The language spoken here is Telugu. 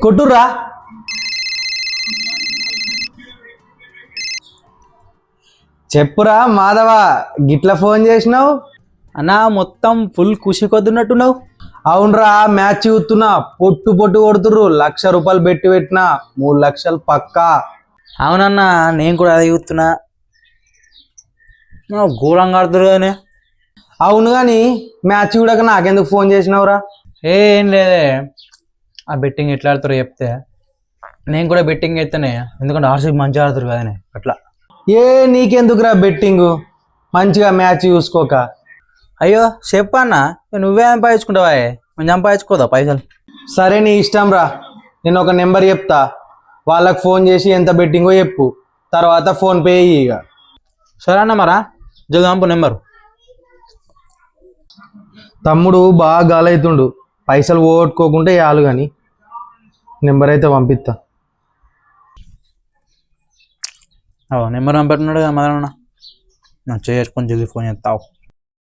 కొట్టురా. చెప్పురా మాధవ, గిట్ల ఫోన్ చేసినావు? అన్నా మొత్తం ఫుల్ ఖుషి కొద్దున్నట్టున్నావు. అవునరా, మ్యాచ్ చూస్తున్నా. పొట్టు పొట్టు కొడుతుర్రు. ₹1,00,000 పెట్టి పెట్టినా, 3 లక్షలు పక్కా. అవునన్నా, నేను కూడా అదే చూస్తున్నా. ఘోరంగా ఆడుతురు కానీ. అవును కానీ మ్యాచ్ చూడక నాకెందుకు ఫోన్ చేసినావురా? ఏం లేదే, ఆ బెట్టింగ్ ఎట్లా ఆడుతారో చెప్తే నేను కూడా బెట్టింగ్ అయితేనే, ఎందుకంటే ఆర్సీబీ మంచిగా ఆడుతారు కదనే అట్లా. నీకెందుకురా బెట్టింగు? మంచిగా మ్యాచ్ చూసుకోక. అయ్యో చెప్పన్నా, నువ్వే సంపాదించుకుంటావా? మేము సంపాదించుకోదా పైసలు? సరే నీ ఇష్టం రా. నేను ఒక నెంబర్ చెప్తా, వాళ్ళకి ఫోన్ చేసి ఎంత బెట్టింగో చెప్పు, తర్వాత ఫోన్పే ఇక. సరే అన్న, మరా జల్ది పంపు నెంబరు. తమ్ముడు బాగా గాలవుతుండు, పైసలు పోగొట్టుకోకుంటే చాలు కానీ. నెంబర్ అయితే పంపిస్తా. నెంబర్ పంపెట్టున్నాడు కదా మదన, చేసుకొని జల్దీ ఫోన్ చేస్తావు.